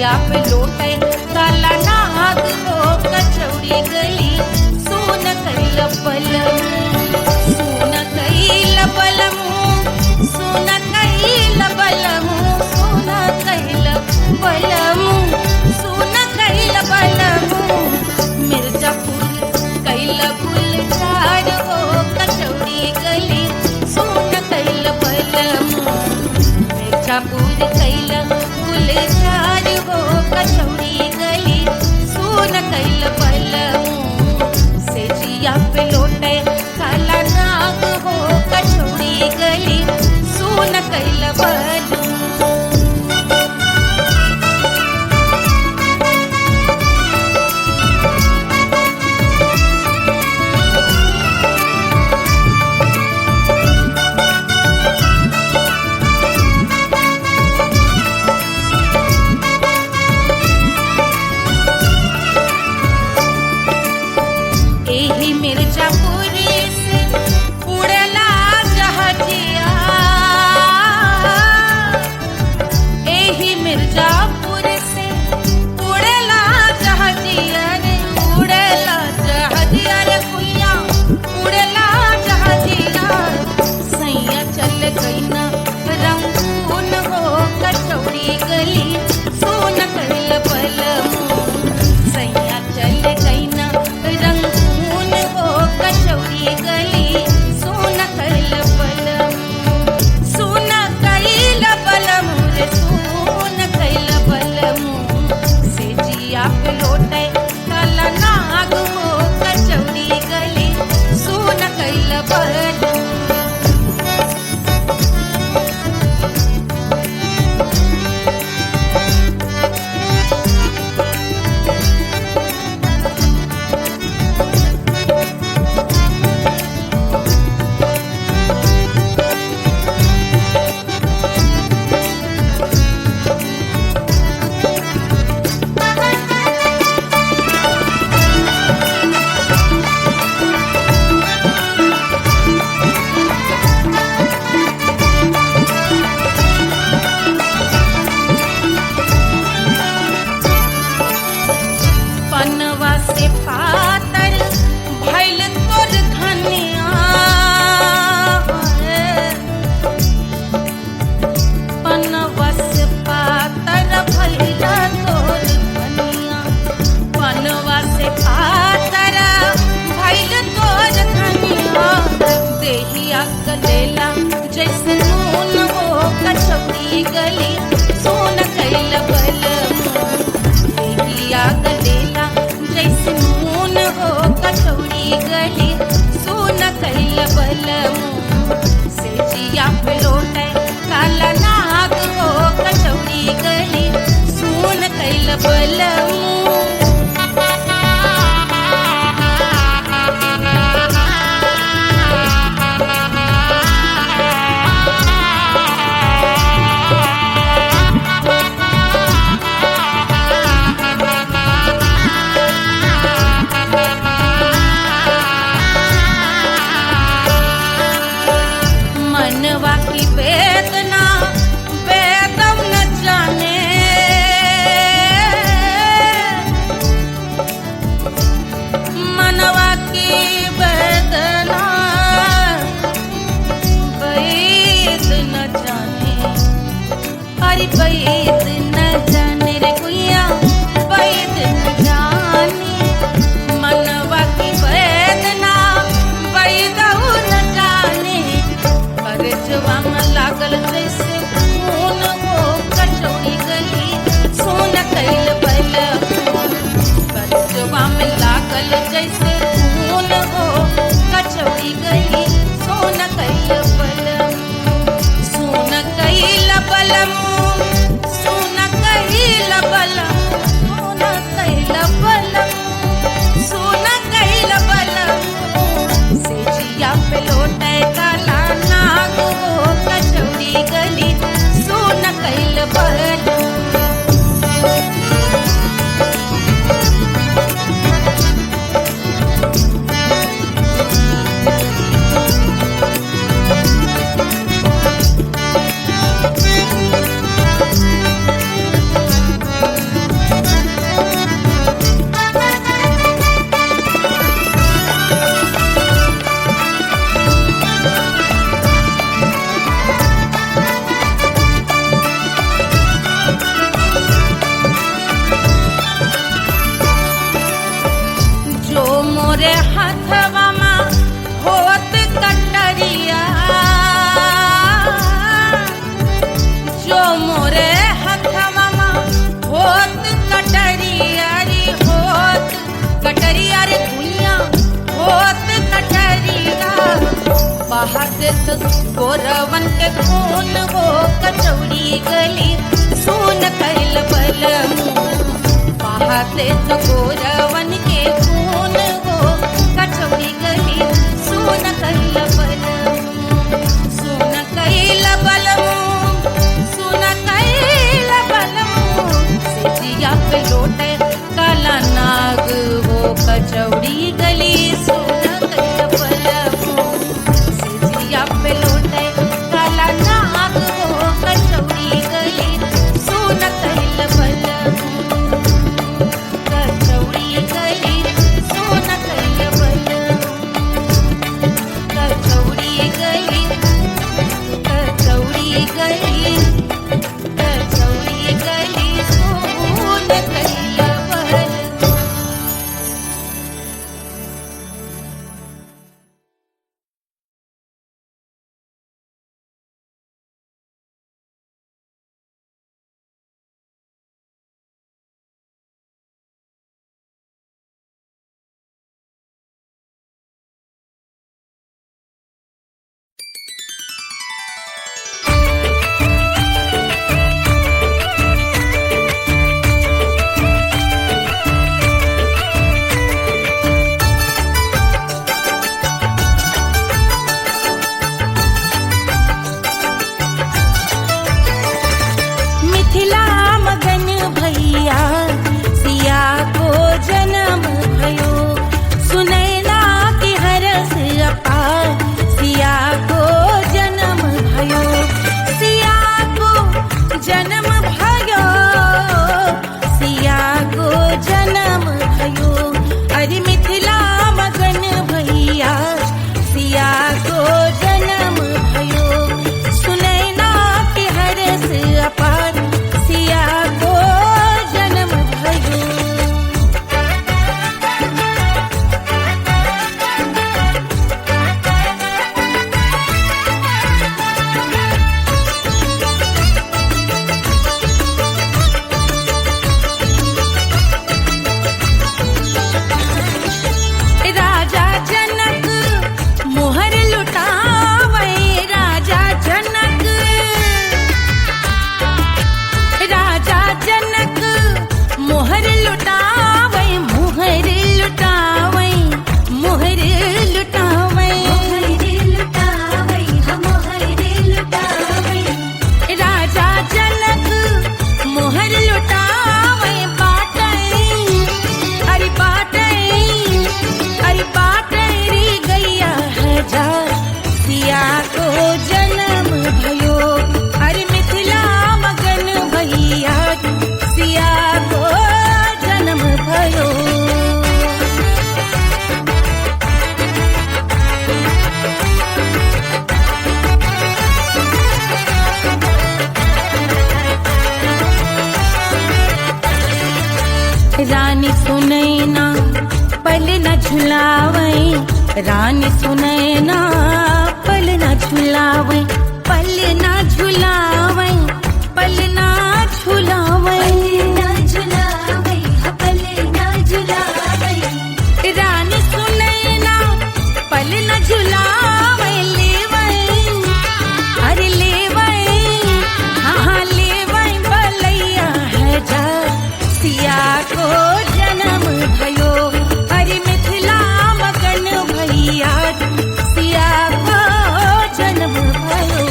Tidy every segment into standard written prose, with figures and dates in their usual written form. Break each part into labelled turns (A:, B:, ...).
A: जिया पे लोटे काला नाग हो कचौड़ी गली सोन कैल बलम सोन कैल बलम सोन कैल बलम सोन कैल बलम सोन कैल बलम मिर्जापुर कैल गुलजार हो कचौड़ी गली सोन कैल बलम मिर्जापुर कैल गुलजार हो कचौड़ी गली सोन कैल बलम से जिया पे लोटे काला नाग हो कचौड़ी गली सोन कैल बलम। एही मिर्जापुर से उड़ला जहाजिया एही मिर्जापुर से उड़ला जहाजिया रे उड़ला जहाजिया रे कुइया उड़ला जहाजिया सैया चल गई ना रंगून हो कचौड़ी गली सोन कैल बलम सैया चल गई ना रंगून हो कचौड़ी गली सोन कैल बलम सोन कैल बलम रे सोन कैल बलम से जिया पे लोटे काला नाग हो कचौड़ी गली सोन कैल बलम। पनवा से पातर भइल तोर धनिया पनवा से पातर भइल तोर धनिया पनवा से पातर भइल तोर धनिया देहिया गलेला जैसे नून हो कचौड़ी गली सोन कैल बलम देहिया गलेला जैसे नून हो कचौड़ी गली सोन कैल बलम से जिया पे लोटे काला नाग हो कचौड़ी गली सोन कैल बलम। मनवा की वेदना वेदम न जाने बहादत गोरवन के खून हो कचौड़ी गली सुन कैल बलमू बहादत गोरवन के खून हो कचौड़ी गली सुन कैल बलमू सुन कैल बलमू सुन कैल बलमू सिजिया पे लोटे काला नाग हो कचौड़ी गली सुन कैल बलमू सिजिया पे लोटे काला नाग हो कचौड़ी गली सुन कैल बलमू कचौड़ी गली सुन कैल बलमू कचौड़ी गली कचौड़ी गली कचौड़ी गली सुन कैल बलमू। मिथिला मगन भैया सिया को जन्म भयो सुनैना की हरस अपार सिया को जन्म भयो सिया को जन्म भयो सिया को जन्म भयो अरे मिथिला मगन भैया सिया को जन्म भयो सुनैना की हरस अपार सिया को जन्म भयो। राजा जनक मोहर लुटावे राजा जनक राजा जनक मोहर लुटावे मोहर लुटावे मोहर लुटावे राजा जनक मोहर लुटावे बाटै अरे बाटै अरे बाटै रे गैया हजार सिया को जन्म भयो अरे मिथिला मगन भैया सिया को जन्म भयो। रानी सुनैना पल न झुलावे रानी सुनैना पल न झुलावे पल न झुलावे पल न झुलावे रानी सुनैना पल न झुलावे लेवै अरे लेवै हाँ लेवै बलैया हजार सिया को जन्म भयो अरे मिथिला मगन भैया सिया को जन्म भयो।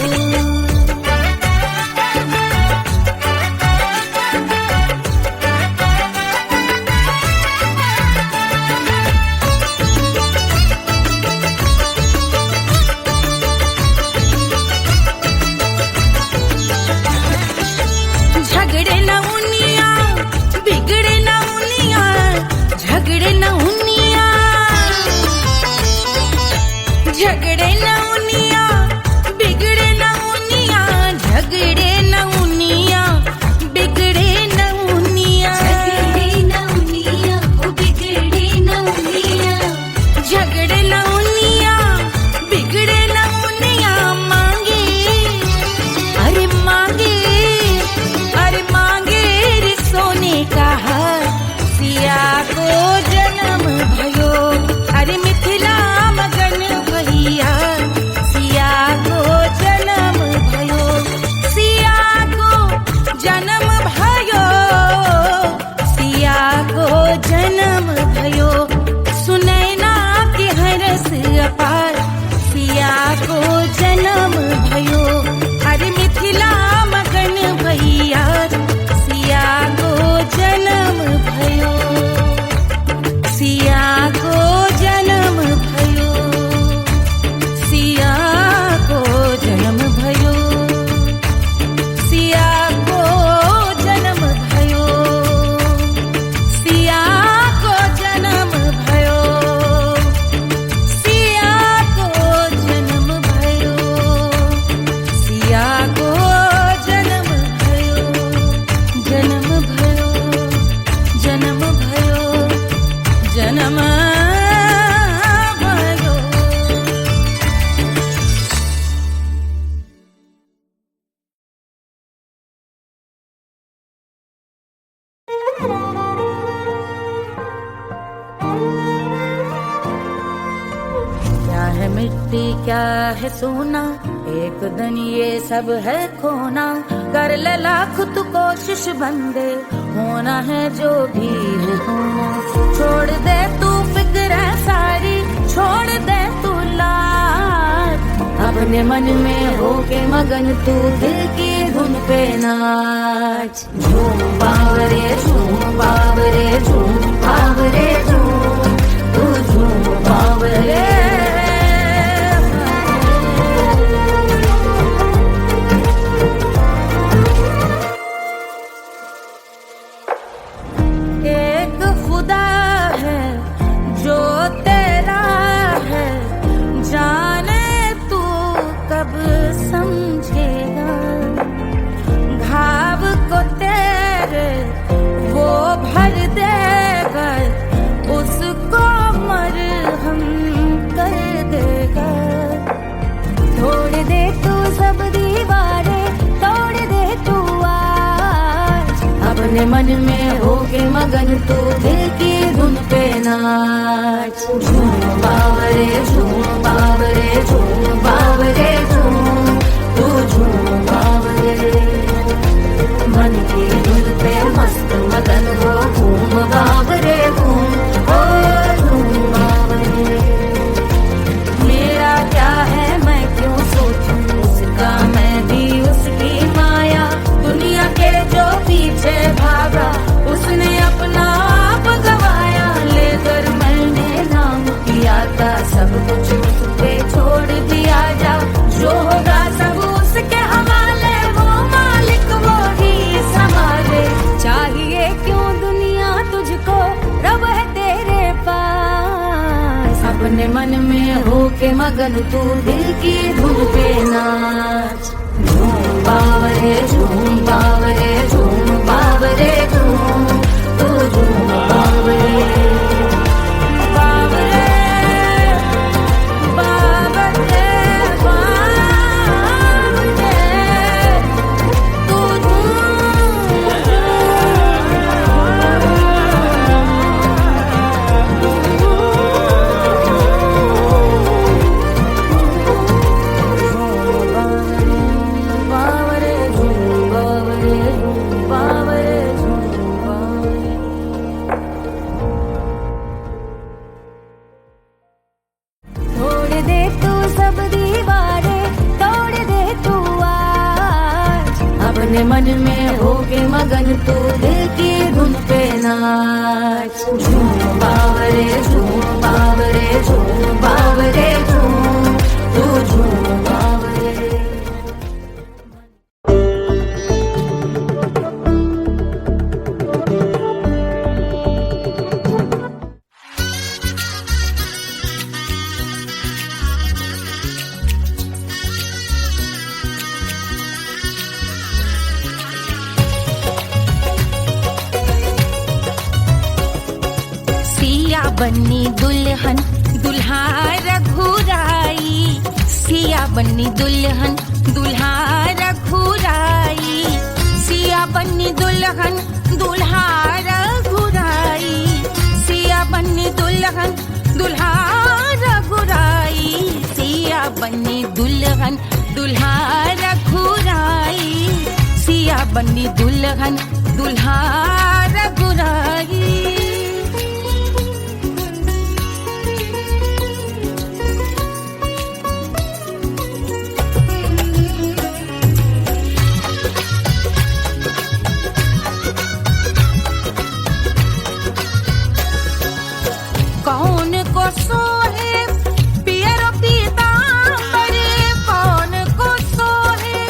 A: झगड़े न उनिया बिगड़े न उनिया झगड़े न उनिया झगड़े न उनिया बिगड़े न उनिया झगड़े न उनिया बिगड़े न उनिया झगड़े न उनिया बिगड़े न उनिया मांगे अरे मांगे रे सोने का हार सिया को जन्म भयो अरे मिथिला मगन भैया सिया मिट्टी क्या है सोना, एक दिन ये सब है खोना। कर ले लाख तू कोशिश बंदे, होना है जो भी है होना। छोड़ दे तू फिक्र सारी, छोड़ दे तू लाज, अपने मन में होके मगन तू दिल की धुन पे नाच। झूम बावरे झूम बावरे झूम बावरे झूम, तू झूम बावरे। एक खुदा है जो तेरा है, जाने तू कब समझेगा। घाव को तेरे वो भर देगा, उसको मरहम कर देगा। तोड़ दे तू सब दीवारें, तोड़ दे तू आज, अपने मन में होके मगन तू दिल की धुन पे नाच। झूम बावरे झूम बावरे झूम बावरे झूम, तू झूम बावरे। मन की धुन पे मस्त मगन हो, घूम बावरे घूम, ओ झूम बावरे। मेरा क्या है मैं क्यों सोचूं, उसका मैं भी उसकी माया। दुनिया के जो पीछे भागा, उसने अपना आप गवाया। लेकर मैंने नाम किया था, सब कुछ उस पे छोड़ दिया जा। जो होगा सब उसके हवाले, वो मालिक वो ही संभाले। चाहिए क्यों दुनिया तुझको, रब है तेरे पास। अपने मन में होके मगन तू दिल की धुन पे नाच। झूम बावरे झूम बावरे झूम बावरे झूम, तू झूम बावरे। बावरे बावरे बावरे, तू बावरे झूम बावरे बावरे झूम बावरे। तोड़ दे तू सब दीवारें, तोड़ दे तू आज, अपने मन में होके मगन तू दिल की धुन पे नाच। झूम बावरे झूम बावरे झूम बावरे झूम, तू झूम बावरे। सिया बन्नी दुल्हन दुल्हा रघुराई, सिया बन्नी दुल्हन दुल्हा रघुराई। सिया बन्नी दुल्हन दुल्हा रघुराई, सिया बन्नी दुल्हन दुल्हा रघुराई। सिया बन्नी दुल्हन दुल्हा रघुराई, सिया बन्नी दुल्हन दुल्हा रघुराई। कौन को सोहे पियरो पीतांबर, कौन को सोहे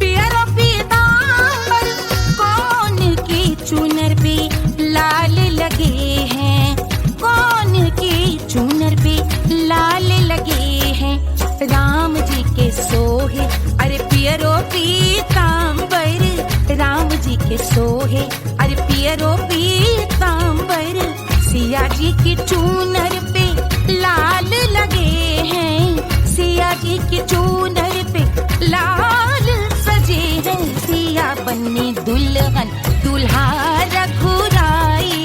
A: पियरो पीतांबर। कौन की चुनर पे लाल लगे हैं, कौन की चुनर पे लाल लगे हैं। राम जी के सोहे अरे पियरो पीतांबर, राम जी के सोहे अरे पियरो पीतांबर। सिया जी की चूनर पे लाल लगे हैं, सिया जी की चूनर पे लाल सजे हैं। सिया बन्नी दुल्हन दुल्हा रघुराई,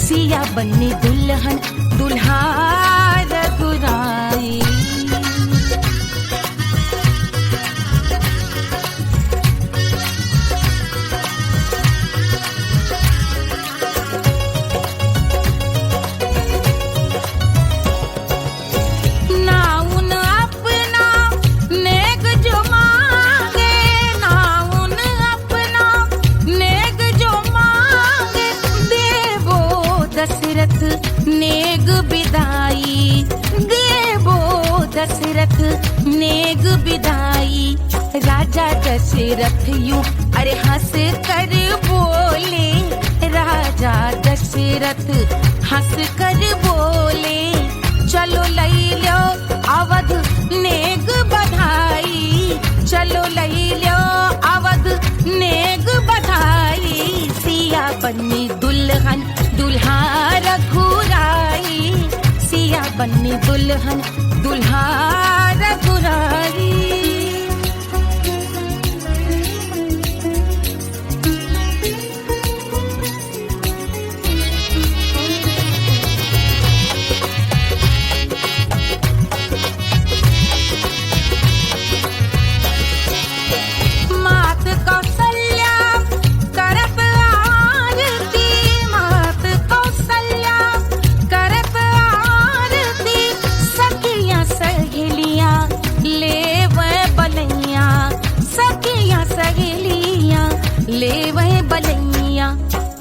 A: सिया बन्नी दुल्हन दुल्हा रघुराई। दशरथ नेग बिदाई, देवो दशरथ नेग बिदाई। राजा दशरथ यूं अरे हंस कर बोले, राजा दशरथ हंस कर बोले, चलो लई लो अवध नेग बधाई, चलो लई लो अवध नेग बधाई। सिया बन्नी दुल्हन दुल्हा रघुराई, सिया बन्नी दुल्हन दुल्हा रघुराई। ले वह बलैया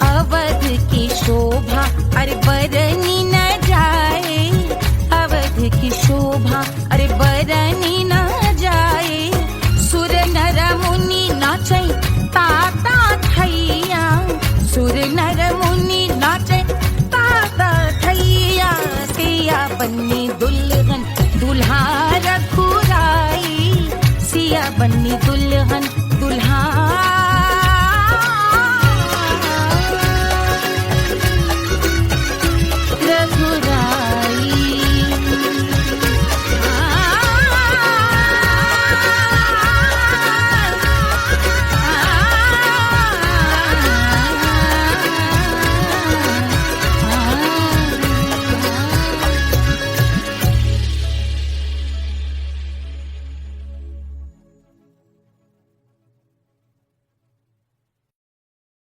A: अवध की शोभा अरे बरनी न जाए, अवध की शोभा अरे बरनी न जाए। सुर नर मुनि नाचे ताता थैया, सुर नर मुनि नाचे ताता थैया। सिया बन्नी दुल्हन दुल्हा रघुराई, सिया बन्नी दुल्हन दुल्हा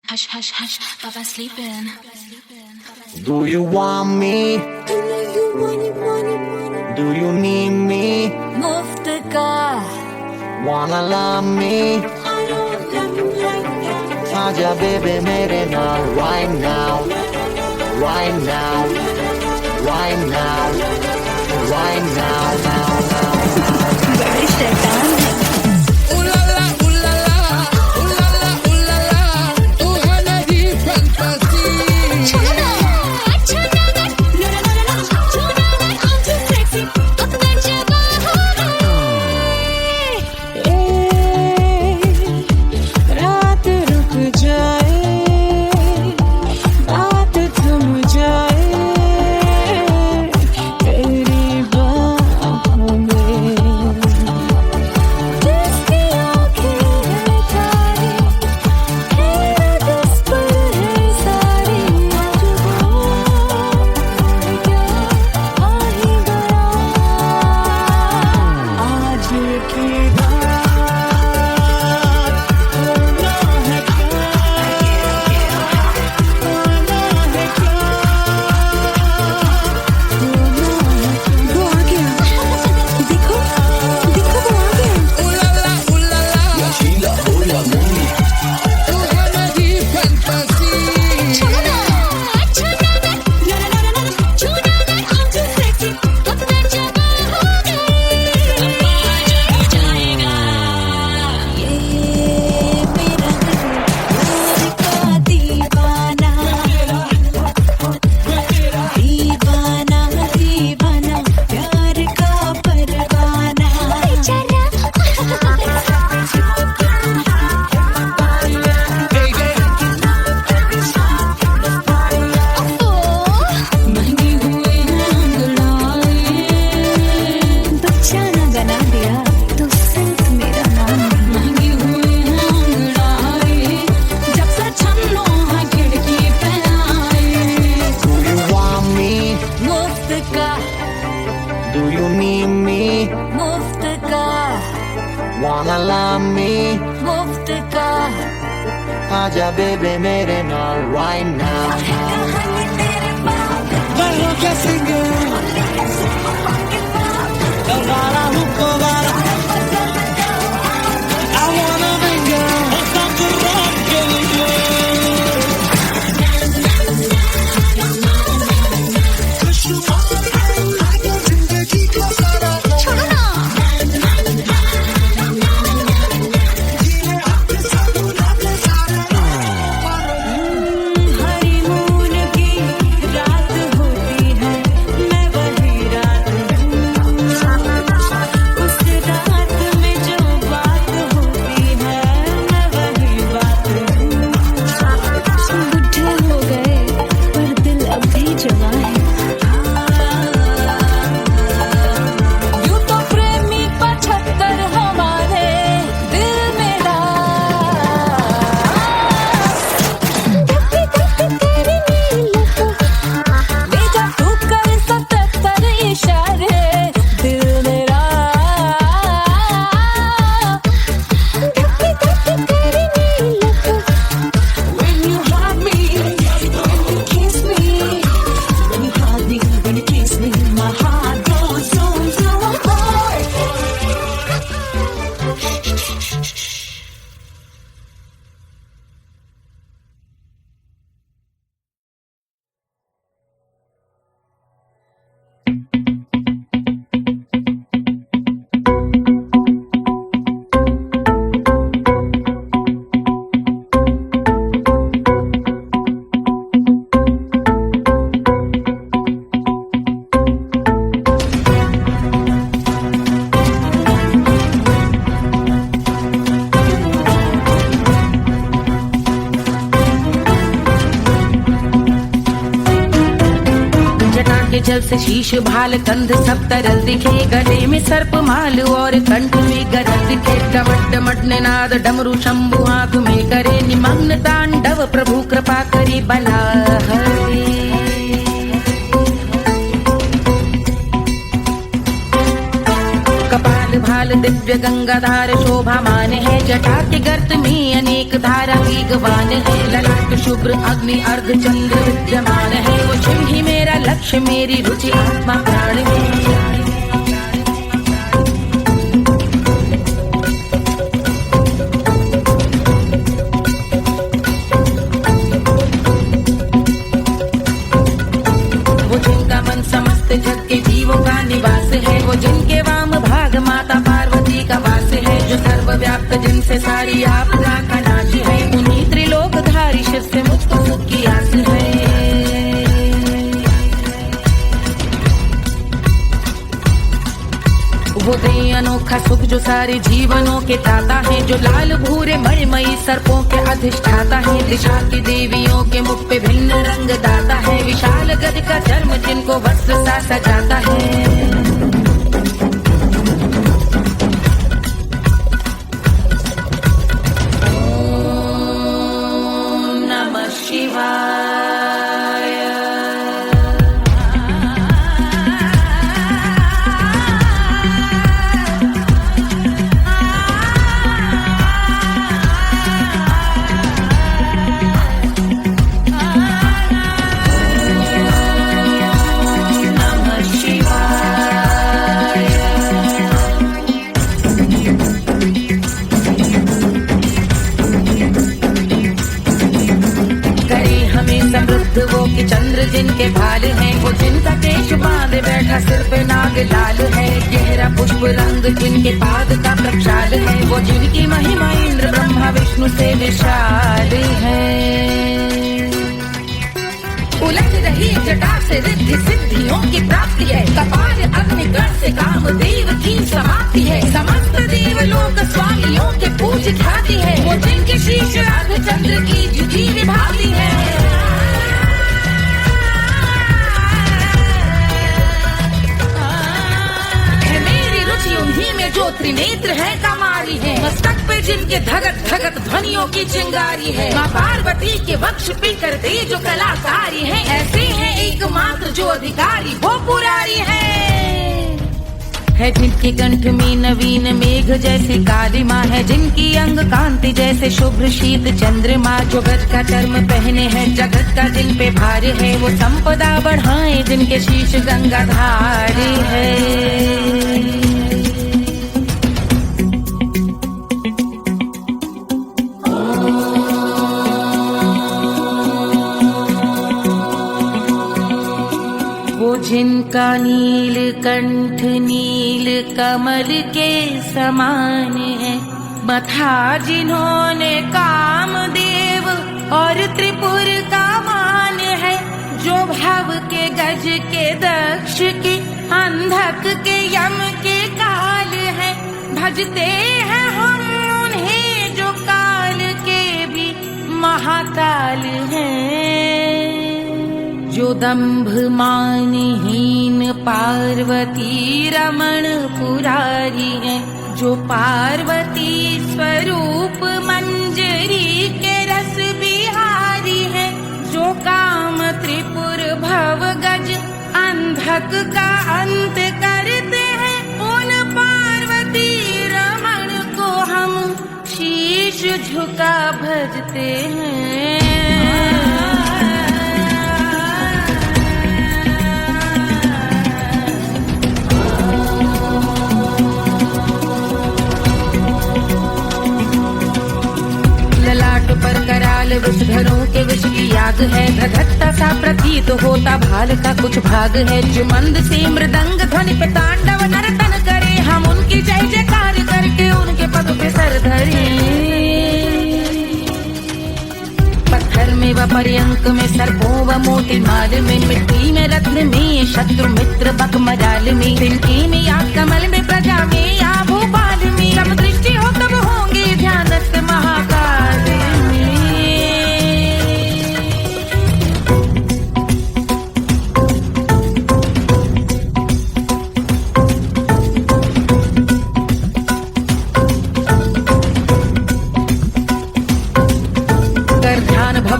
B: Hush, hush, hush, Papa sleeping.
C: Do you want me? Do you need me?
B: मुफ्त का
C: Wanna love me? आजा baby मेरे नाल right now, right now, right now, right now, now, now.
B: बड़े शैतान है।
C: Wanna love me?
B: मुफ्त का
C: आजा baby मेरे नाल right now.
D: Bailo que sigue, el barajuco bara. I wanna bring you, stop the rock,
A: के जल से शीश भाल कंध सब तरल दिखे, गले में सर्प माल और कंठ में गरल दिखे। डमट डमट निनाद डमरू शंभु आंख में करे निमग्न तांडव, प्रभु कृपा करे बला हरे। कपाल भाल दिव्य गंगाधार शोभामान है, जटा के गर्त में अनेक धारा वेगवान है। ललाट शुभ्र अग्नि अर्ध चंद्र विद्यमान है, वो शिव ही मेरा लक्ष्य मेरी रुचि आत्मा प्राण है। वो जिनका मन समस्त जग के जीवों का निवास है, वो जिनके वाम भाग माता पार्वती का वास है। जो सर्वव्याप्त जिनसे सारी आपदा का नाश है, उन्हीं त्रिलोकधारी शिव से मुझको सुख की आस है। वो दे अनोखा सुख जो सारे जीवनों के दाता है, जो लाल भूरे मणिमयी सर्पों के अधिष्ठाता है। दिशा की देवियों के मुख पे भिन्न रंग दाता है, विशाल गज का चर्म जिनको वस्त्र सा सजाता है। वो कि चंद्र जिनके भाल हैं, वो जिनका केश बांधे बैठा सिर पे नाग लाल है। गहरा पुष्प रंग जिनके पाद का प्रक्षाल है, वो जिनकी महिमा इंद्र ब्रह्मा विष्णु से विशाल है। उलझ रही जटा से रिद्धि सिद्धियों की प्राप्ति है, कपाल अग्निगण से कामदेव की समाप्ति है। समस्त देवलोक स्वामियों के पूज ख्याति है, वो जिनके शीश अर्ध चंद्र की जुटी निभाती है। उन्हीं में जो त्रिनेत्र है कमारी है, मस्तक पे जिनके धगत धगत ध्वनियों की चिंगारी है। माँ पार्वती के वक्ष पे करते जो कलाकारी है, ऐसे हैं एकमात्र जो अधिकारी वो पुरारी है। जिनके कंठ में नवीन मेघ जैसे काली माँ है, जिनकी अंग कांति जैसे शुभ्र शीत चंद्रमा। जो गज का चर्म पहने हैं जगत का जिन पे भार है, वो संपदा बढ़ाए जिनके शीश गंगाधार है। जिनका नील कंठ नील कमल के समान है, मथा जिन्होंने कामदेव और त्रिपुर का मान है। जो भव के गज के दक्ष के अंधक के यम के काल है, भजते हैं हम उन्हें जो काल के भी महाकाल हैं। जो दंभ मानहीन पार्वती रमण पुरारी है, जो पार्वती स्वरूप मंजरी के रस बिहारी है। जो काम त्रिपुर भव गज अंधक का अंत करते हैं, उन पार्वती रमण को हम शीश झुका भजते हैं। पर कराल विषधरों के विष की याद है, धधकता सा प्रतीत होता भाल का कुछ भाग है। जो मंद से मृदंग ध्वनि पे तांडव नर्तन करे, हम उनकी जय जयकार करके उनके पद पे सर धरे। पत्थर में व पर्यंक में सर्पों व मोती माल में, मिट्टी में रत्न में शत्रु मित्र बक मजाल में, तिनके में या कमल में प्रजा में या भोपाल में। सब दृष्टि हो तब होंगे ध्यानस्थ महाकाल में।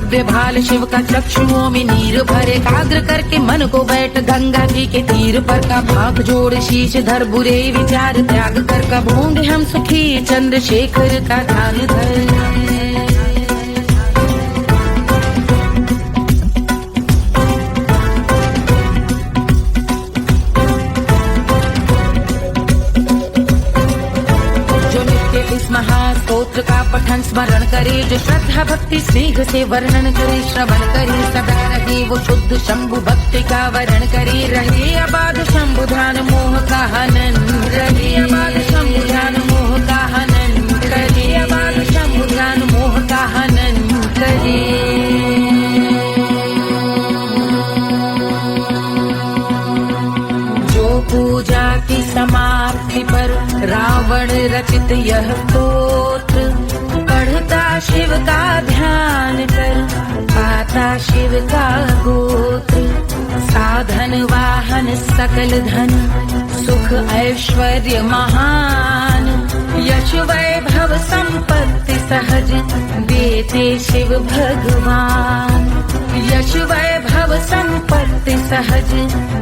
A: भव्य भाल शिव का चक्षुओं में नीर भरे एकाग्र करके मन को बैठ गंगा जी के तीर पर का भाग जोड़ शीश धर बुरे विचार त्याग कर कब होंगे हम सुखी चंद्रशेखर का ध्यान धर। इस महास्तोत्र का पठन स्मरण करे जो श्रद्धा भक्ति स्नेह से वर्णन करे श्रवण करे सदा रहे वो शुद्ध शंभु भक्ति का वर्ण करे रहे अबाध शंभु ध्यान मोह का हनन रहे अबाध शंभु ध्यान मोह का हनन करे अबाध शंभु ध्यान मोह का हनन करे। पूजा की समाप्ति पर रावण रचित यह स्तोत्र पढ़ता शिव का ध्यान कर पाता शिव का गोत्र साधन वाहन सकल धन सुख ऐश्वर्य महान यश वैभव संपत्ति सहज देते शिव भगवान यश वैभव संपत्ति सहज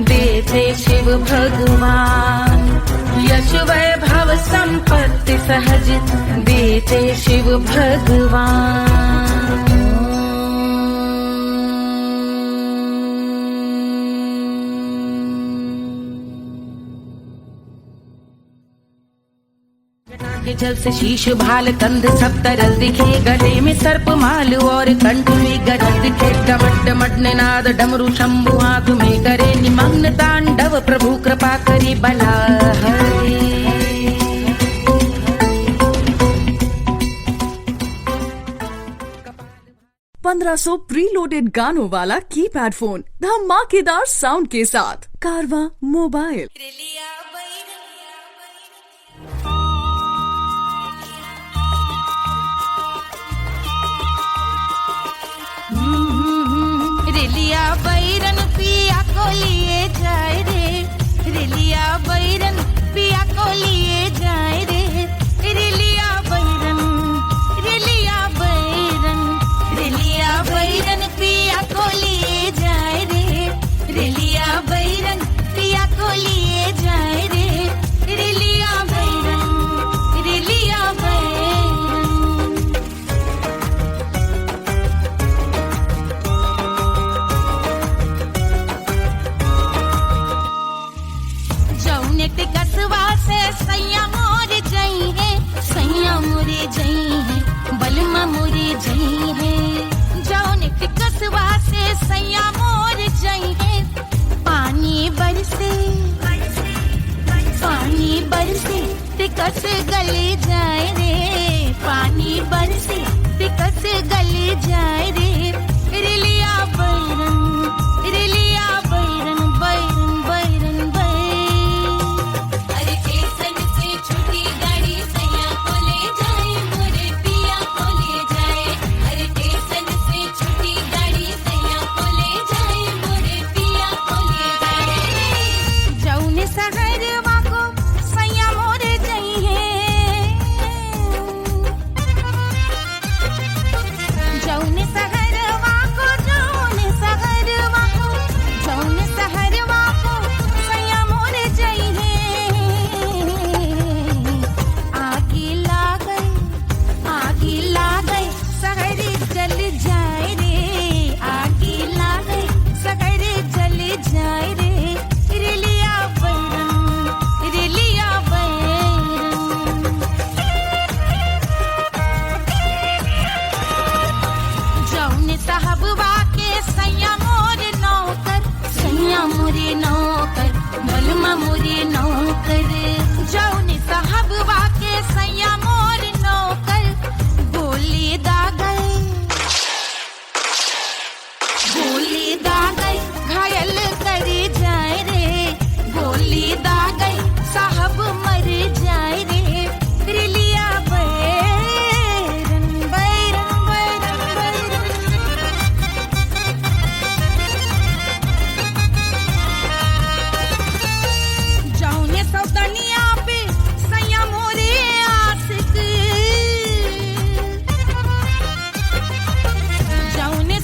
A: देते शिव भगवान यश वैभव संपत्ति सहज देते शिव भगवान। के जल से शीश भाल कंध सब तरल दिखे गले में सर्प माल और कंठ में गजल दिखे डमट डमट निनाद डमरू शंभु हाथ में करे निमग्न तांडव प्रभु कृपा करे बला हरे।
E: 1500 प्रीलोडेड गानों वाला कीपैड फोन धमाकेदार साउंड के साथ कारवा मोबाइल।
A: रेलिया बैरन पिया को लिए जाए रे रेलिया बैरन पिया को लिए जाए रे रेलिया बैरन रेलिया बैरन रेलिया बैरन पिया को लिए जाए रे रेलिया बैरन पिया को लिए जाए रे रेलिया बैरन रेलिया बैरन। कसवा से सैया मोरे जई है सैया मोरे जई है बलमा मोरे जई है जौन कसवा से सैया मोरे जई है पानी बरसे तिकस गले जाए रे पानी बरसे तिकस गले जाए रे रेलिया बैरन रेलिया बैरन बैरन बैरन जौने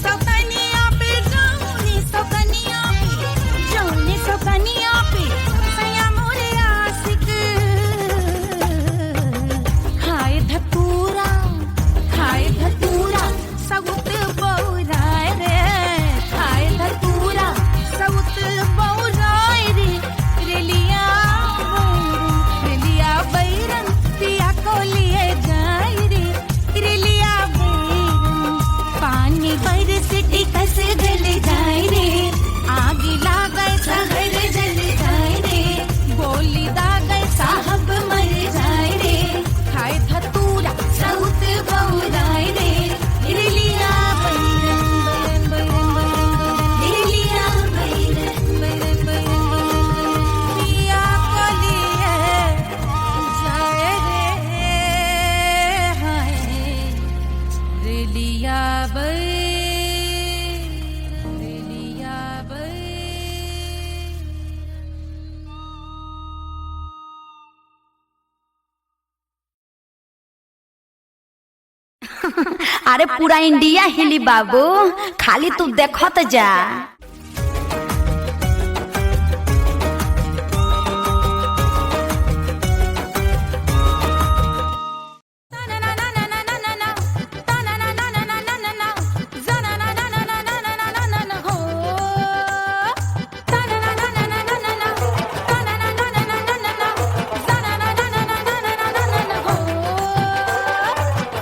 F: अरे पूरा इंडिया हिली बाबू, खाली तू देखत जा।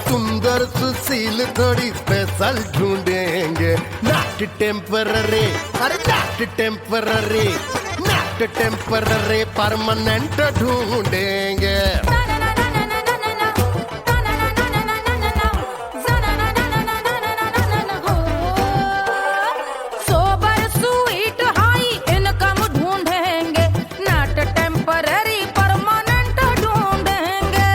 G: सुंदर सुशील थोड़ी स्पेशल ढूंढेंगे, नॉट टेम्पररी, अरे not temporary, not temporary, permanent ढूंढेंगे।
A: सोबर स्वीट हाई इनकम ढूंढेंगे, नॉट टेम्पररी परमानेंट ढूंढेंगे।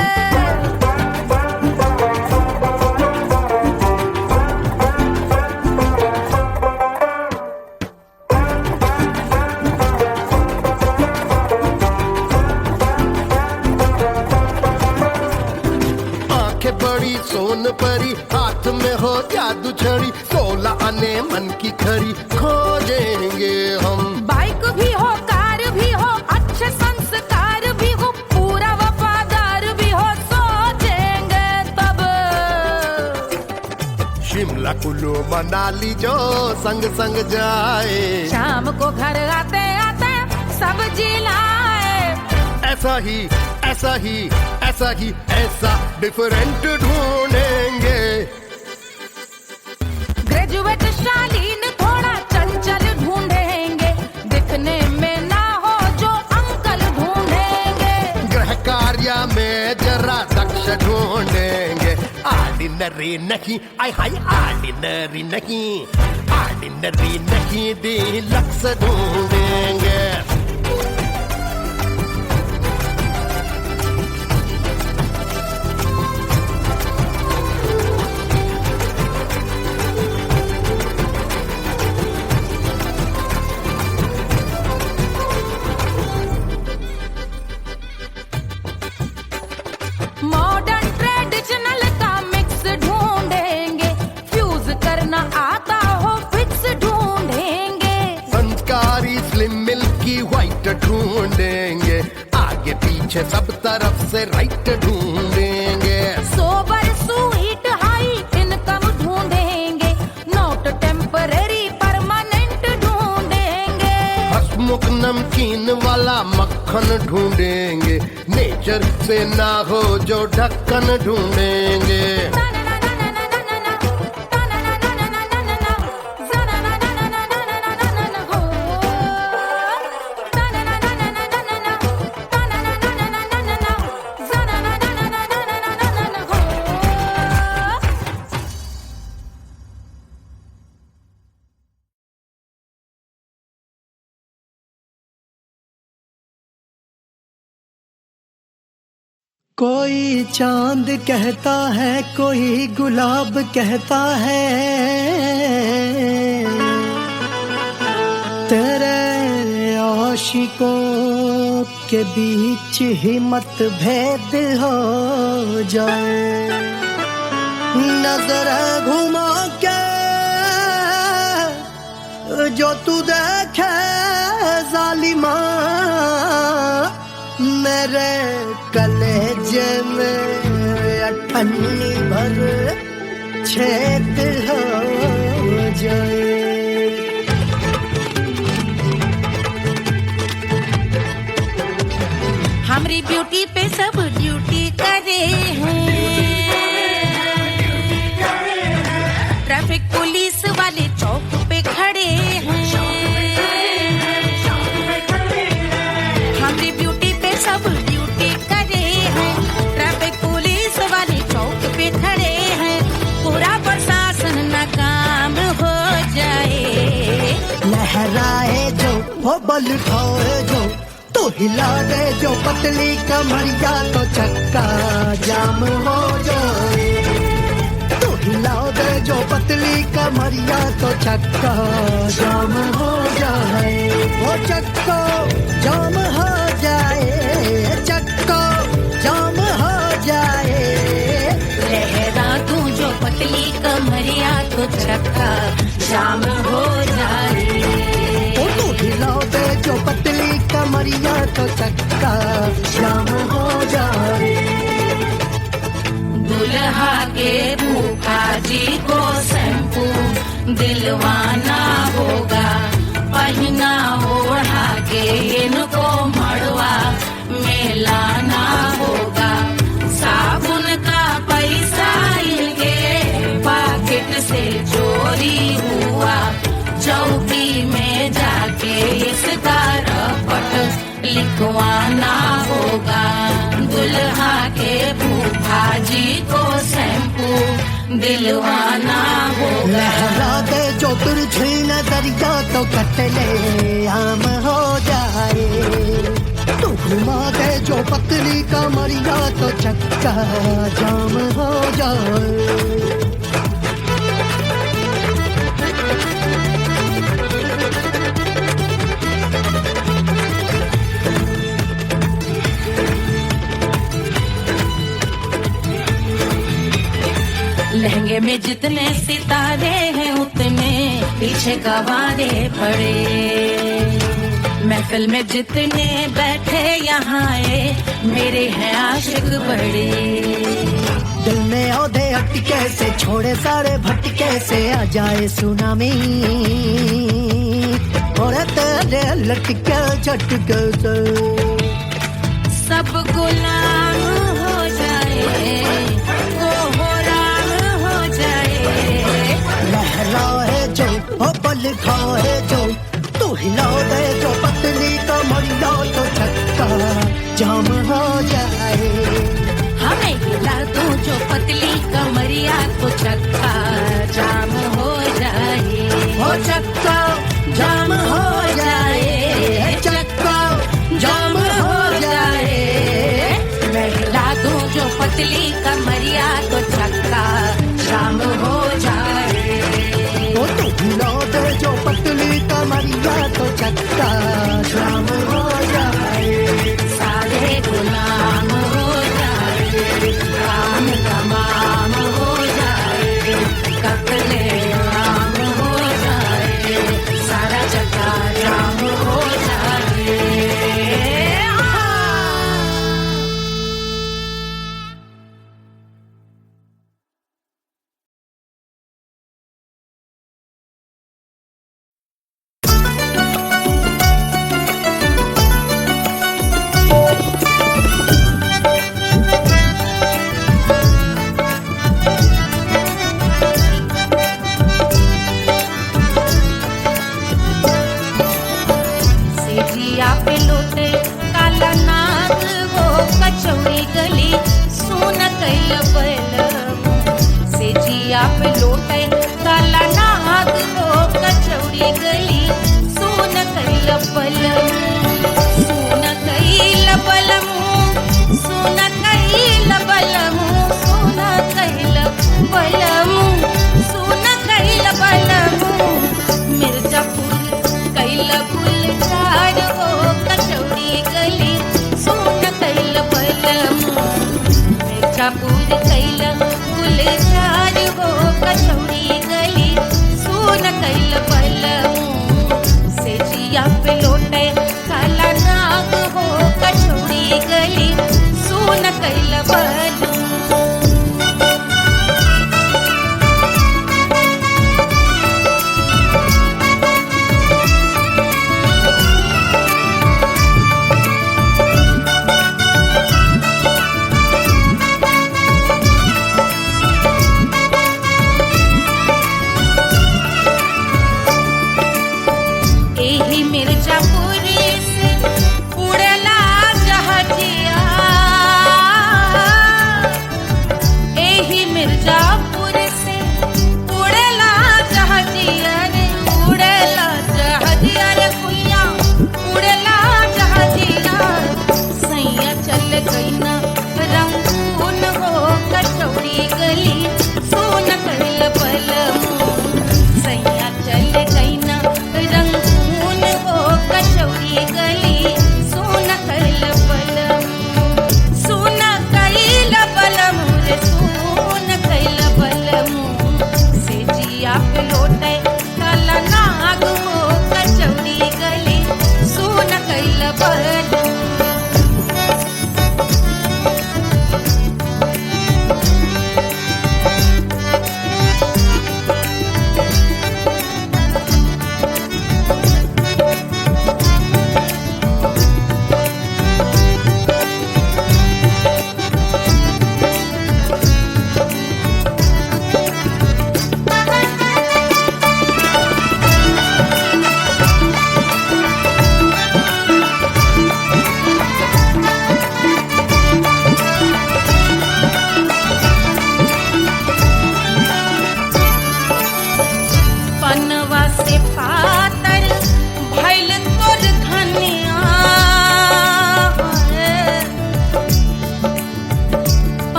G: आंखें बड़ी सोन परी, हाथ में हो जादू छड़ी, 16 आने मन की खरी खोजेंगे हम।
A: बाइक भी हो, कार भी हो, अच्छे संस्कार भी हो, पूरा वफादार भी हो, सोचेंगे तब।
G: शिमला कुल्लू मनाली जो संग संग जाए,
A: शाम को घर आते आते सब्जी लाए।
G: ऐसा ही ऐसा ही ऐसा ही ऐसा डिफरेंट ढूंढेंगे।
A: ग्रेजुएट शालीन थोड़ा चंचल ढूंढेंगे, दिखने में ना हो जो अंकल ढूंढेंगे।
G: गृह कार्य में जरा दक्ष ढूंढेंगे, ऑर्डिनरी नहीं, आई हाय ऑर्डिनरी नहीं, ऑर्डिनरी नहीं, डीलक्स ढूंढेंगे।
A: मॉडर्न ट्रेडिशनल का मिक्स ढूंढेंगे, फ्यूज करना आता हो फिक्स ढूंढेंगे।
G: संस्कारी स्लिम मिल्की व्हाइट ढूंढेंगे, आगे पीछे सब तरफ से राइट ढूंढेंगे।
A: सोबर स्वीट हाई इनकम ढूंढेंगे, नॉट टेम्पररी परमानेंट ढूंढेंगे।
G: हंसमुख नमकीन वाला मक्खन ढूंढेंगे, नेचर से ना हो जो ढक्कन ढूंढेंगे।
D: कोई चांद कहता है, कोई गुलाब कहता है, तेरे आशिकों के बीच ही मतभेद हो जाए। नजर घुमा के जो तू देखे जालिमा, मेरे कलेजे में अठन्नी भर छेद हो जाए।
A: हमारी ब्यूटी पे सब ड्यूटी करे हैं, ट्रैफिक पुलिस वाले चौक पे खड़े हैं। हमारी ब्यूटी पे सब ड्यूटी करे हैं, ट्रैफिक पुलिस वाले चौक पे खड़े हैं। पूरा प्रशासन नाकाम हो जाए।
D: लहराए जो वो बल खाए जो, तो हिला दे जो पतली कमरिया, तो चक्का जाम हो जाए। तो हिला दे जो पतली कमरिया, तो चक्का जाम हो जाए। वो चक्का जाम हो जाए, चक्का जाम हो जाए।
A: लहरा तू जो चक्का जाम हो जाए।
D: ओ तू हिला दे जो पतली कमरिया तो चक्का जाम हो जाए।
A: दुल्हा के फूफा जी को शैम्पू दिलवाना होगा, पहना ओढ़ा के इनको मड़वा में लाना होगा। साबुन का पैसा इनके पॉकेट से चोरी हुआ, चौकी में जाके इसका रपट लिखवाना होगा। दुल्हा के फूफा जी को शैम्पू दिलवाना होगा।
D: लहरा दे जो तिरछी नजरिया तो कतले आम हो जाए। तू घुमा दे जो पतली कमरिया तो चक्का जाम हो जाए।
A: लहंगे में जितने सितारे हैं उतने पीछे गवारे पड़े। महफिल में जितने बैठे यहाँ आए मेरे हैं आशिक बड़े।
D: दिल में औधे अटके से छोड़े सारे भटके से आ जाए सुनामी, और तेरे लटके झटके से
A: सब गुलाम हो जाए, वो राम हो जाए।
D: लहराए जो ओ बल खाए जो, तू हिला दे जो पतली कमरिया तो चक्का जाम हो जाए।
A: हमें हिला दो जो पतली कमरिया तो चक्का जाम हो जाए।
D: हो चक्का जाम हो जाए, चक्का जाम हो जाए।
A: मैं हिला दूं जो पतली कमरिया तो चक्का जाम हो जाए।
D: ओ तू हिला दे जो पतली कमरिया तो चक्का जाम हो जाए।
A: सारे गुलाम हो जाए, काम तमाम हो जाए, कपले आम हो जाए, सारा चक्का जाम हो जाए। सेजिया पे लोटे काला नाग वो कचौड़ी गली सोन कैल बलम। सेजिया पे लोटे काला नाग वो कचौड़ी गली सोन कैल बलम। सोन कैल बलम, सोन कैल बलम, सोन कैल बलम, सोन कैल बलम। मिर्जापुर कैल गुलजार हो कचौड़ी गली सोन कैल बलम। मिर्जापुर कैल गुलजार हो कचौड़ी गली सोन कैल बलम। सेजिया पे लोटे काला नाग हो कचौड़ी गली सोन कैल बलम। एही मिर्जापुर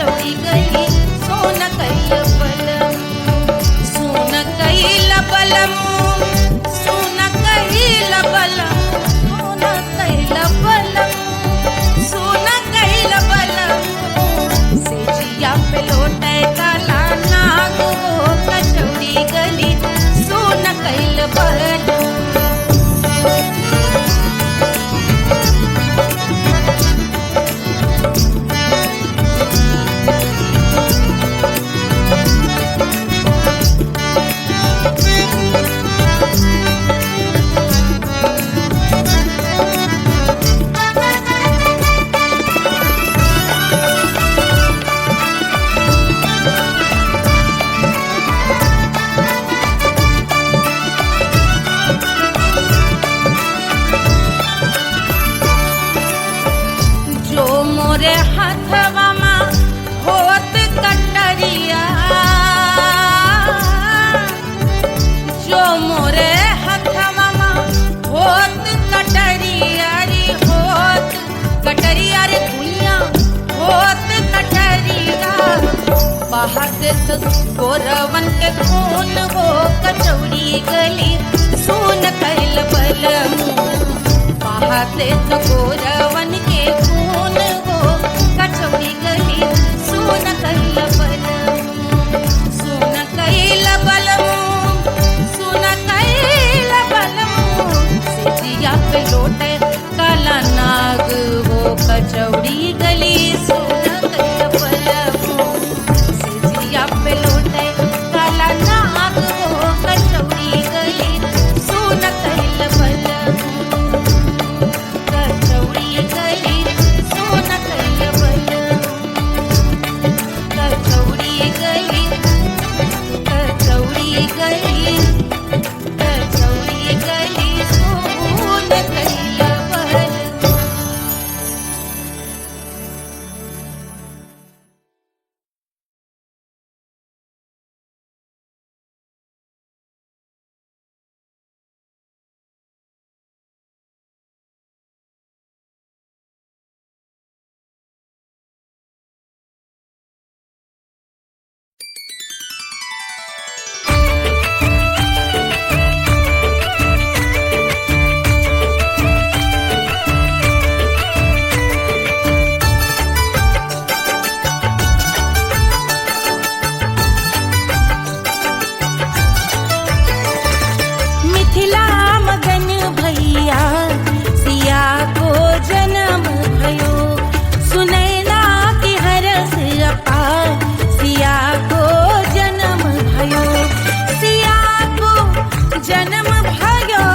A: कचौड़ी गली सोन कैल बलम सोन कैल बलम सोन कैल बलम सोन कैल बलम सोन कैल बलम से जिया पे लोटे काला नाग हो कचौड़ी गली सोन कैल बलम मोरे हाथवा में होत कटरिया जो मोरे हाथवा में होत कटरिया रे होत कटरिया रे दुनिया होत कटरिया बाहर से तो गोरवन के खून हो कचौड़ी गली सोन कैल बलम बाहर से तो गोरवन के खून हो कचौड़ी गली सोन कैल बलम सोन कैल बलम सोन कैल बलम से जिया पे लोटे काला नाग हो कचौड़ी गली सोन कैल बलम से जिया पे लोटे काला नाग हो कचौड़ी गली सोन कैल बलम कचौड़ी गली सोन कैल बलम कचौड़ी गली कचौड़ी गली कचौड़ी गली सोन कैल बलम मिथिला मगन भैया सिया को जन्म भयो सुनैना की हरस अपार सिया को जन्म भयो सिया को जन्म भयो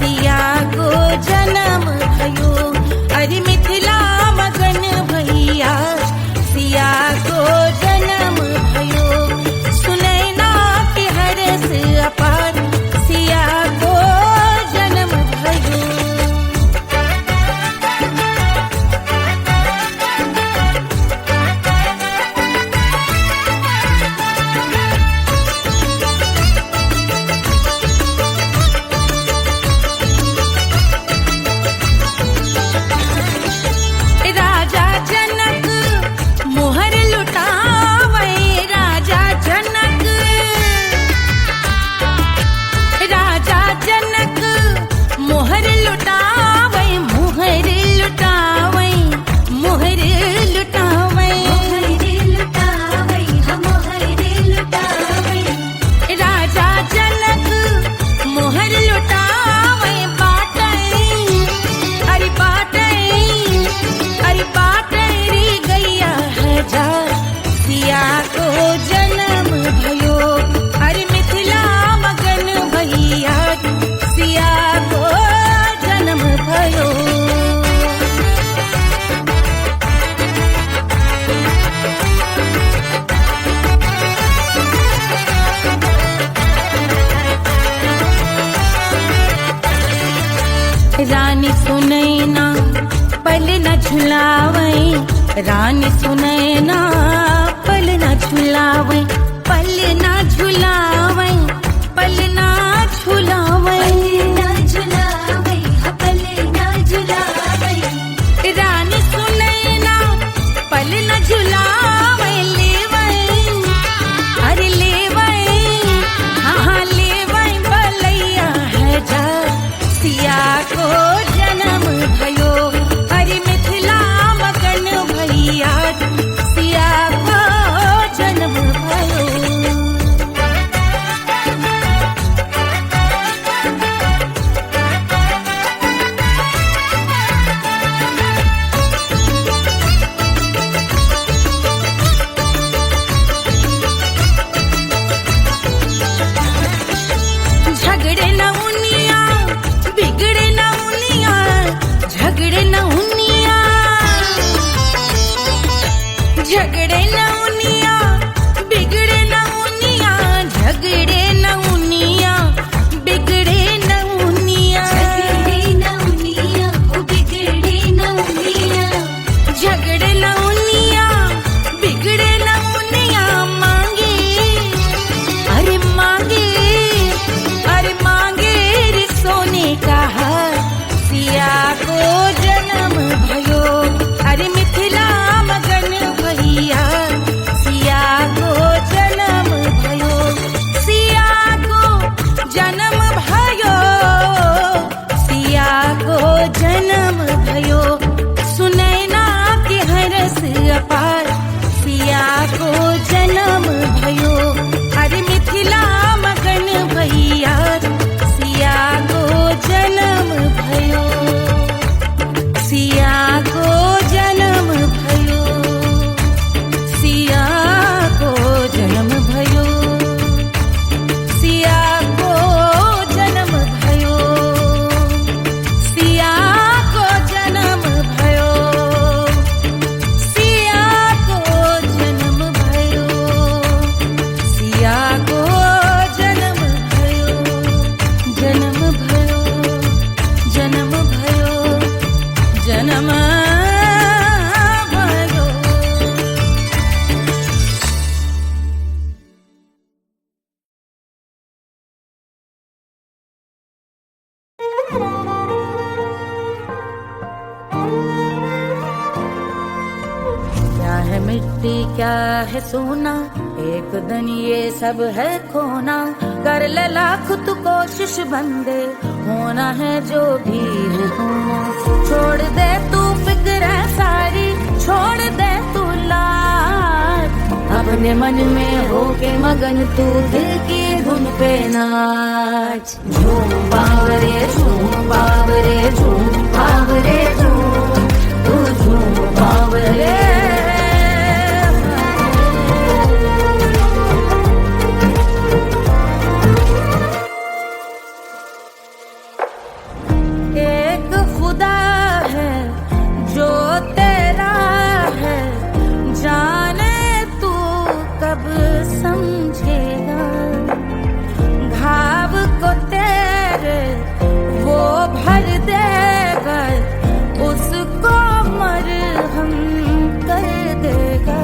A: सिया को जन्म भयो अरे मिथिला मगन भैया सिया को जन्म भयो सुनैना की हरस अपार सिया को जन्म भयो राजा जनक मोहर लुटावे राजा जनक राजा जनक मोहर लुटावे मोहर लुटावे मोहर लुटावे राजा जनक मोहर लुटावे बाटे अरे बाटे अरे बाटे रे गैया हजार सिया को जन्म भयो अरे मिथिला मगन भैया सिया को जन्म भयो रानी सुनैना पल न झुलावे रानी सुनैना पल न झुलावे पल न झुलावे पल न झुलावे रानी सुनैना पल न झुलावे झगड़े न उनिया बिगड़े न उनिया झगड़े न उनिया बिगड़े न उनिया
B: झगड़े न उनिया बिगड़े न उनिया
A: झगड़े न उनिया बिगड़े न उनिया मांगे अरे मांगे रे सोने का हार सिया को जन्म भयो अरे मिथिला मगन भैया सिया को जन्म भयो सिया को जन्म भयो सिया को जन्म भयो सुनैना के हरस अपार सिया को जन्म भयो अरे मिथिला मगन भैया सिया को जन्म भयो सिया को जन्म भयो सिया को जन्म भयो सिया को जन्म भयो सिया को जन्म भयो सिया को जन्म भयो सिया को जन्म भयो जन्म भयो जन्म भयो जन्म भयो क्या है मिट्टी क्या है सोना एक दिन ये सब है खोना कर ले लाख तू कोशिश बंदे होना है जो भी है होना छोड़ दे तू फिक्र सारी छोड़ दे तू लाज अपने मन में हो के मगन तू दिल की धुन पे नाच झूम बावरे झूम बावरे झूम बावरे झूम तू झूम बावरे एक खुदा है जो तेरा है जाने तू कब समझेगा घाव को तेरे वो भर देगा उसको मरहम कर देगा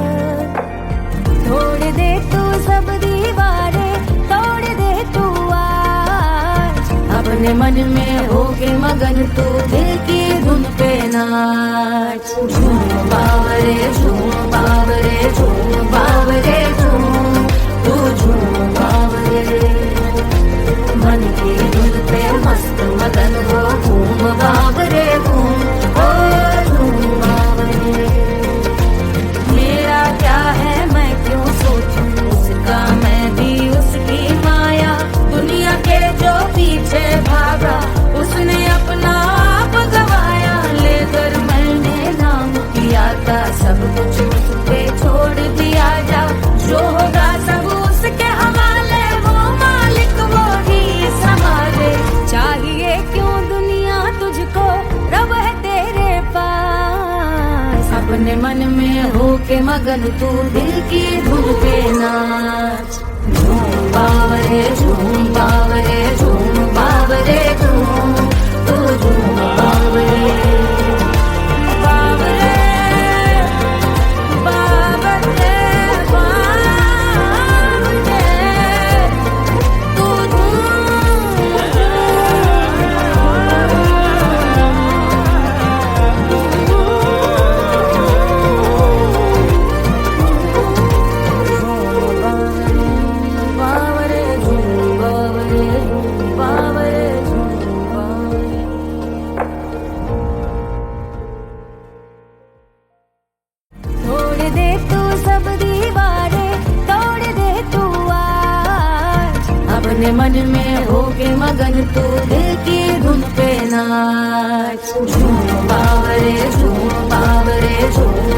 A: तोड़ दे तू सब दीवारें तोड़ दे तू आज अपने मन में हो के मगन तू दिल की धुन पे नाच झूम बावरे झूम बावरे झूम बावरे झूम तू झूम बावरे मन की धुन पे मस्त मगन हो घूम बावरे घूम ओ झूम बावरे मेरा क्या है मैं क्यों सोचूं उसका मैं भी उसकी माया दुनिया के जो पीछे भागा उसने अपना आप गवाया लेकर मैंने नाम किया था सब कुछ उस पे छोड़ दिया जा जो होगा सब उसके हवाले वो मालिक वो ही संभाले चाहिए क्यों दुनिया तुझको रब है तेरे पास अपने मन में हो के मगन तू दिल की धुन पे नाच झूम बावरे झूम बावरे झूम बावरे झूम तू झूम बावरे बावरे बावरे बावरे तू बावरे झूम बावरे बावरे झूम बावरे तोड़ दे तू सब दीवारें तोड़ दे तू आज अपने मन में हो के मगन तू दिल की धुन पे नाच झूम बावरे झूम बावरे झूम